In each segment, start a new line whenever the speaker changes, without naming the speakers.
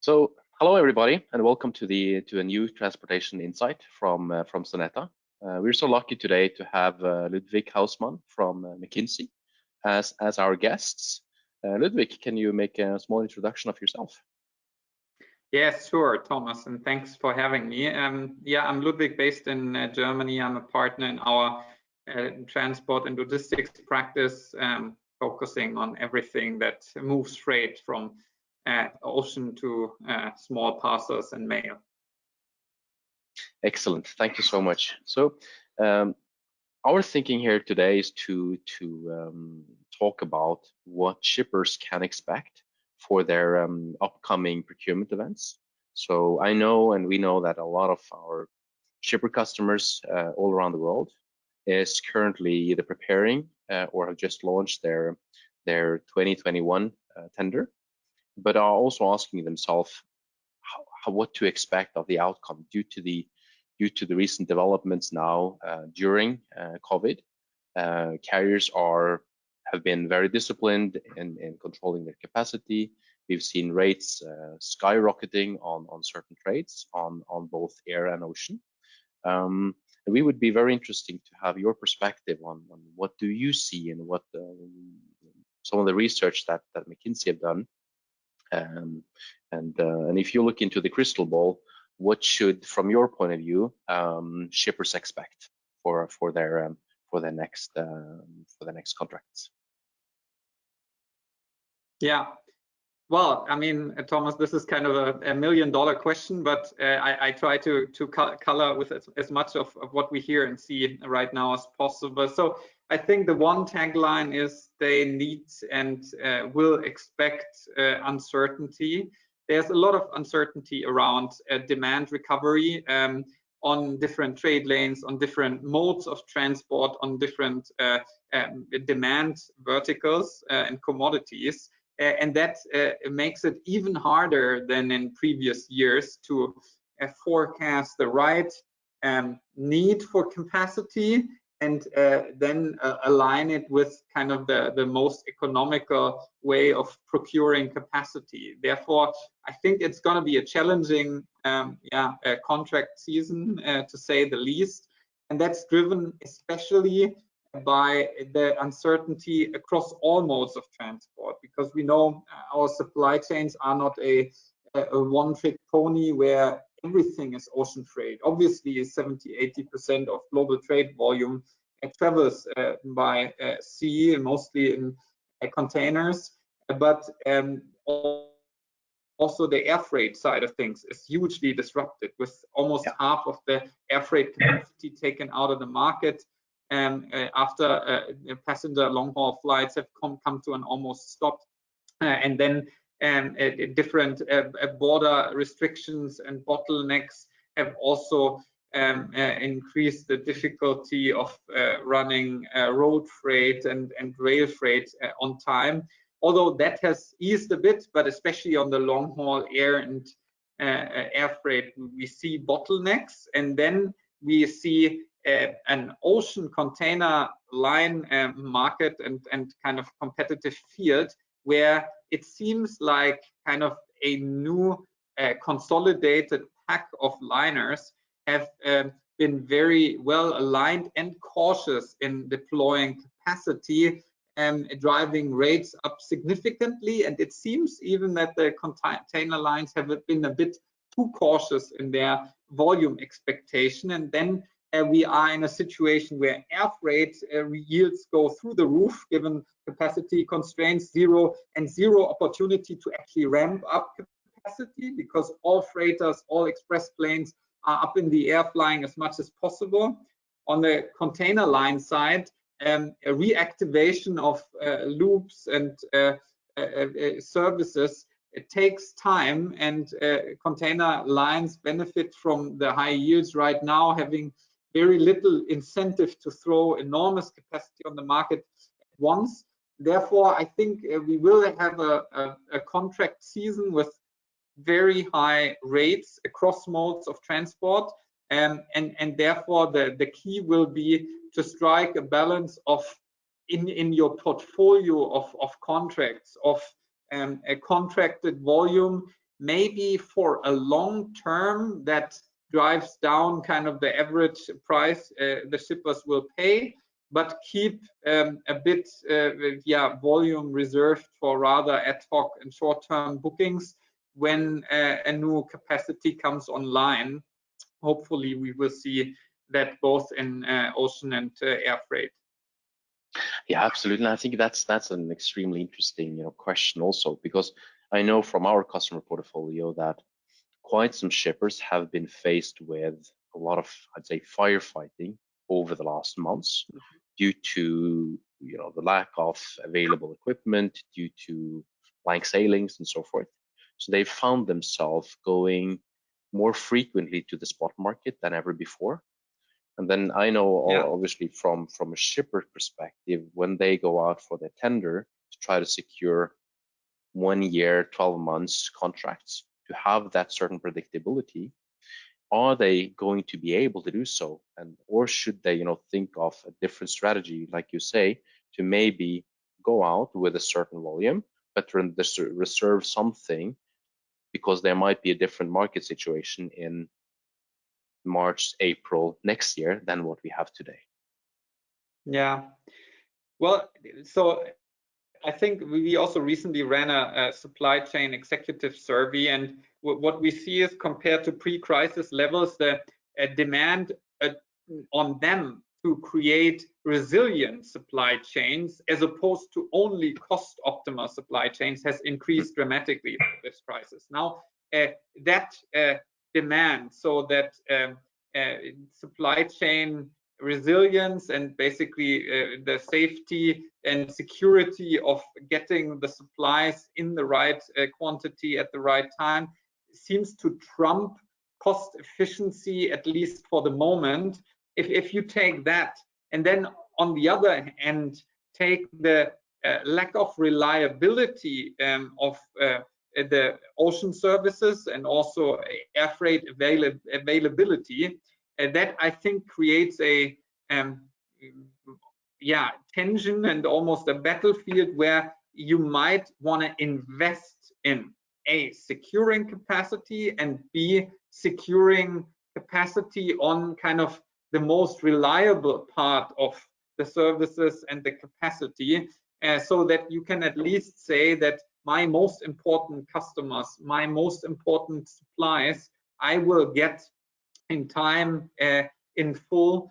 Hello everybody, and welcome to a new transportation insight from Xeneta. We're so lucky today to have Ludwig Hausmann from McKinsey as our guests. Ludwig, can you make a small introduction of yourself?
Yes, sure, Thomas, and thanks for having me. Yeah, I'm Ludwig, based in Germany. I'm a partner in our transport and logistics practice, focusing on everything that moves freight from ocean to small parcels and mail.
Excellent, thank you so much. So our thinking here today is to talk about what shippers can expect for their upcoming procurement events. So I know, and we know, that a lot of our shipper customers all around the world is currently either preparing or have just launched their 2021 tender, but are also asking themselves what to expect of the outcome due to the recent developments now during COVID. Carriers have been very disciplined in controlling their capacity. We've seen rates skyrocketing on certain trades on both air and ocean. And we would be very interesting to have your perspective on what do you see and what some of the research that McKinsey have done. And if you look into the crystal ball, what should, from your point of view, shippers expect for their next contracts?
Yeah, well, I mean, Thomas, this is kind of a $1 million question, but I try to color with as much of what we hear and see right now as possible. So I think the one tagline is they need and will expect uncertainty. There's a lot of uncertainty around demand recovery on different trade lanes, on different modes of transport, on different demand verticals and commodities. And that makes it even harder than in previous years to forecast the right need for capacity and then align it with kind of the most economical way of procuring capacity. Therefore, I think it's going to be a challenging contract season, to say the least. And that's driven especially by the uncertainty across all modes of transport, because we know our supply chains are not a one-trick pony where everything is ocean freight. Obviously, 70–80% of global trade volume travels by sea, mostly in containers, but also the air freight side of things is hugely disrupted, with almost half of the air freight capacity taken out of the market. After passenger long-haul flights have come to an almost stop, and then different border restrictions and bottlenecks have also increased the difficulty of running road freight and rail freight on time. Although that has eased a bit, but especially on the long-haul air and air freight, we see bottlenecks, and then we see an ocean container line market and kind of competitive field where it seems like kind of a new consolidated pack of liners have been very well aligned and cautious in deploying capacity and driving rates up significantly. And it seems even that the container lines have been a bit too cautious in their volume expectation. And then we are in a situation where air freight yields go through the roof, given capacity constraints, zero opportunity to actually ramp up capacity, because all freighters, all express planes are up in the air flying as much as possible. On the container line side, a reactivation of loops and services, it takes time, and container lines benefit from the high yields right now, having very little incentive to throw enormous capacity on the market at once. Therefore, I think we will have a contract season with very high rates across modes of transport, and therefore the key will be to strike a balance of in your portfolio of contracts of a contracted volume, maybe for a long term that drives down kind of the average price the shippers will pay, but keep a bit volume reserved for rather ad hoc and short-term bookings when a new capacity comes online. Hopefully we will see that both in ocean and air freight.
Yeah, absolutely. And I think that's an extremely interesting, question also, because I know from our customer portfolio that quite some shippers have been faced with a lot of, I'd say, firefighting over the last months due to, the lack of available equipment, due to blank sailings and so forth. So they've found themselves going more frequently to the spot market than ever before. And then I know, obviously, from a shipper perspective, when they go out for the tender to try to secure 1 year, 12 months contracts to have that certain predictability, are they going to be able to do so? And or should they, think of a different strategy, like you say, to maybe go out with a certain volume, but reserve something because there might be a different market situation in March, April next year than what we have today.
Yeah. Well, so I think we also recently ran a supply chain executive survey, and what we see is, compared to pre-crisis levels, the demand on them to create resilient supply chains as opposed to only cost optimal supply chains has increased dramatically this crisis. Now that demand, so that supply chain resilience and basically the safety and security of getting the supplies in the right quantity at the right time seems to trump cost efficiency, at least for the moment. If you take that and then on the other hand take the lack of reliability of the ocean services and also air freight availability, that I think creates a tension and almost a battlefield where you might want to invest in A, securing capacity, and B, securing capacity on kind of the most reliable part of the services and the capacity, so that you can at least say that my most important customers, my most important supplies, I will get in time, in full,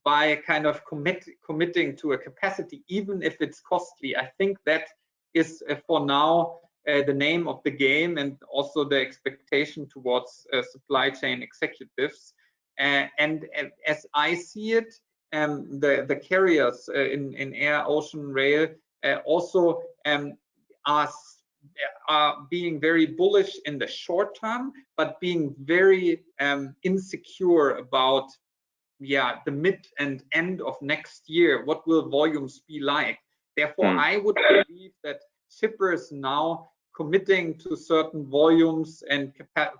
by kind of committing to a capacity, even if it's costly. I think that is for now the name of the game, and also the expectation towards supply chain executives. And as I see it, the carriers in air, ocean, rail also are being very bullish in the short term, but being very insecure about the mid and end of next year. What will volumes be like? Therefore, I would believe that shippers now committing to certain volumes and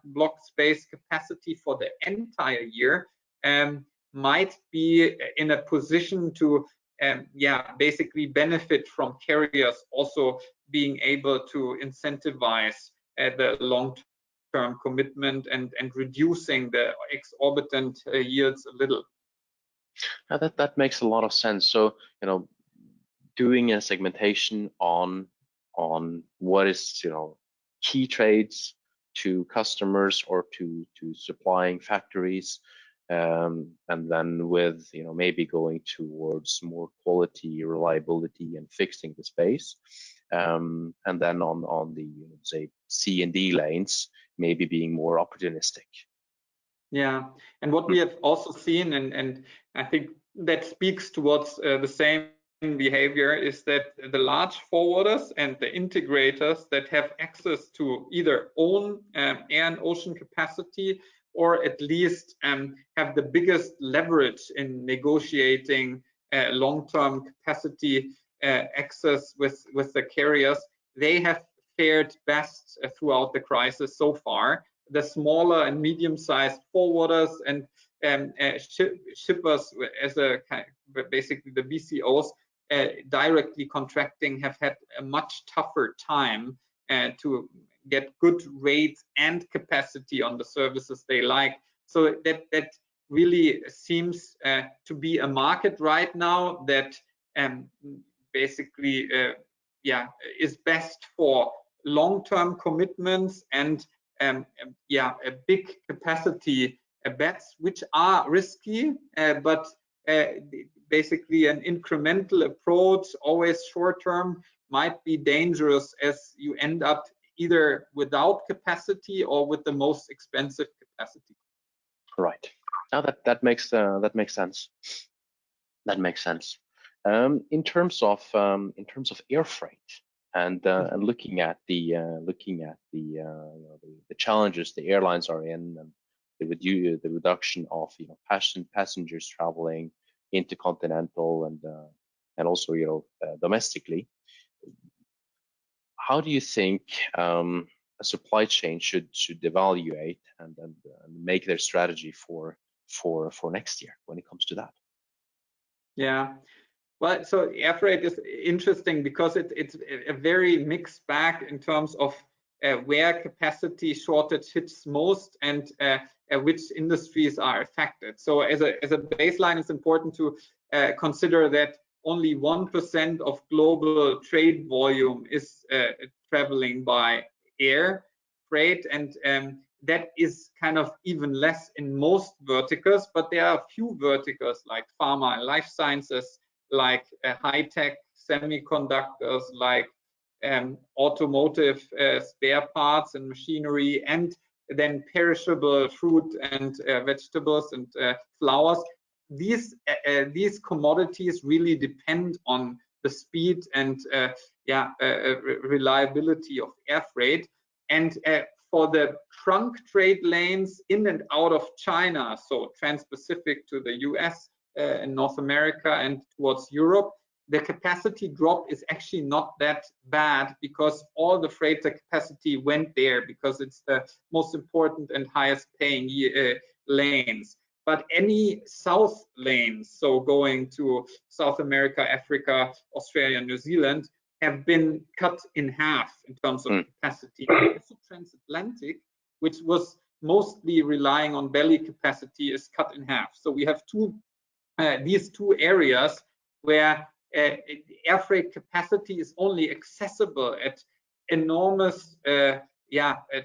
block space capacity for the entire year might be in a position to basically benefit from carriers also being able to incentivize the long-term commitment and reducing the exorbitant yields a little.
Now that makes a lot of sense. So, doing a segmentation on what is, key trades to customers or to supplying factories, and then with, maybe going towards more quality, reliability, and fixing the space, and then on the, say, C and D lanes, maybe being more opportunistic.
Yeah, and what we have also seen, and I think that speaks towards the same behavior, is that the large forwarders and the integrators that have access to either own air and ocean capacity, or at least have the biggest leverage in negotiating long-term capacity access with the carriers, they have fared best throughout the crisis so far. The smaller and medium-sized forwarders and shippers, as basically the BCOs directly contracting, have had a much tougher time to get good rates and capacity on the services they like. So that really seems to be a market right now that basically is best for long-term commitments and a big capacity bets, which are risky, but basically an incremental approach, always short-term, might be dangerous, as you end up either without capacity or with the most expensive capacity.
Right. Now that makes sense. That makes sense. In terms of air freight and looking at the the challenges the airlines are in, and the reduction of passengers traveling intercontinental and also domestically. How do you think a supply chain should evaluate and make their strategy for next year when it comes to that?
Yeah, well, so air freight is interesting because it's a very mixed bag in terms of where capacity shortage hits most and which industries are affected. So as a baseline, it's important to consider that only 1% of global trade volume is traveling by air freight, and that is kind of even less in most verticals, but there are a few verticals like pharma and life sciences, like high-tech semiconductors, like automotive spare parts and machinery, and then perishable fruit and vegetables and flowers. These commodities really depend on the speed and reliability of air freight. And for the trunk trade lanes in and out of China, so trans-Pacific to the US and North America and towards Europe, the capacity drop is actually not that bad because all the freighter capacity went there because it's the most important and highest paying lanes. But any south lanes, so going to South America, Africa, Australia, New Zealand, have been cut in half in terms of capacity. Also transatlantic, which was mostly relying on belly capacity, is cut in half. So we have these two areas where air freight capacity is only accessible at enormous a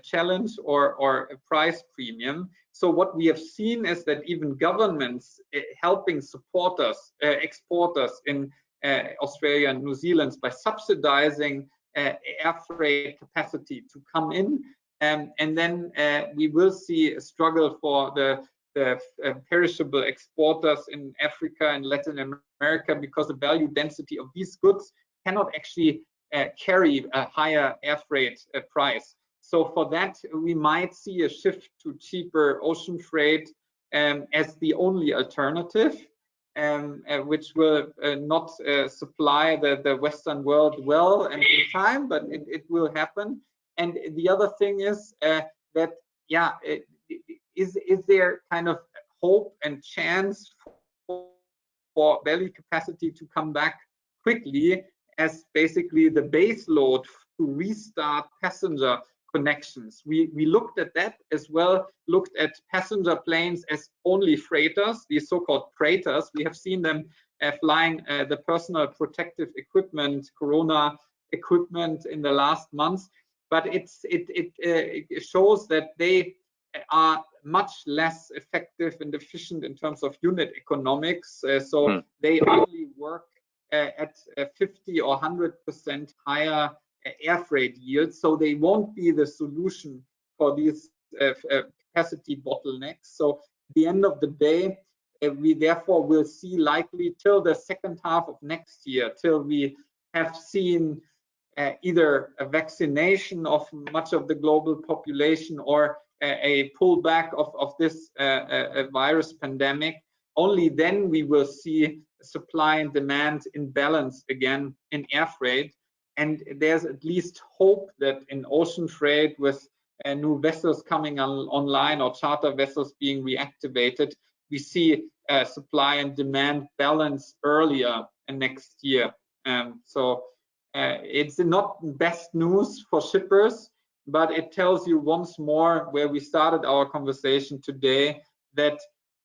challenge or a price premium. So what we have seen is that even governments helping support us, exporters in Australia and New Zealand by subsidizing air freight capacity to come in, and then we will see a struggle for the perishable exporters in Africa and Latin America because the value density of these goods cannot actually carry a higher air freight price. So for that, we might see a shift to cheaper ocean freight as the only alternative, which will not supply the Western world well and in time, but it will happen. And the other thing is that, is there kind of hope and chance for belly capacity to come back quickly as basically the base load to restart passenger connections? We looked at that as well, looked at passenger planes as only freighters, these so-called freighters. We have seen them flying the personal protective equipment, Corona equipment in the last months, but it shows that they are much less effective and efficient in terms of unit economics. So they only work at 50 or 100% higher air freight yields. So they won't be the solution for these capacity bottlenecks. So at the end of the day, we therefore will see likely till the second half of next year, till we have seen either a vaccination of much of the global population or a pullback of this virus pandemic. Only then we will see supply and demand in balance again in air freight. And there's at least hope that in ocean freight, with new vessels coming online or charter vessels being reactivated, we see supply and demand balance earlier next year. So it's not best news for shippers. but it tells you once more where we started our conversation today, that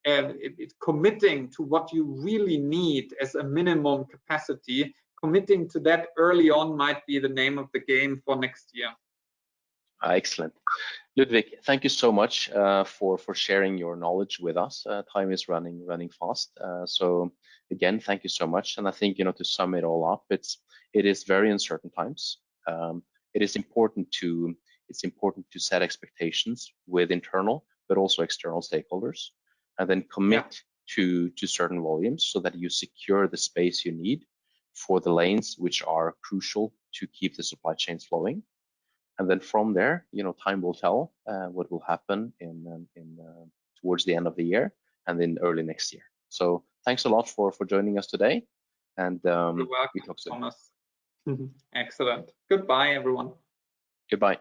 it's committing to what you really need as a minimum capacity. Committing to that early on might be the name of the game for next year.
Excellent. Ludwig, thank you so much for sharing your knowledge with us. Time is running fast. So again, thank you so much. And I think, to sum it all up, it is very uncertain times. It is important to set expectations with internal but also external stakeholders, and then commit to certain volumes so that you secure the space you need for the lanes which are crucial to keep the supply chains flowing. And then from there, time will tell what will happen in towards the end of the year and in early next year. So thanks a lot for joining us today, and
You're welcome,
we talk soon.
Thomas. Excellent. Goodbye, everyone.
Goodbye.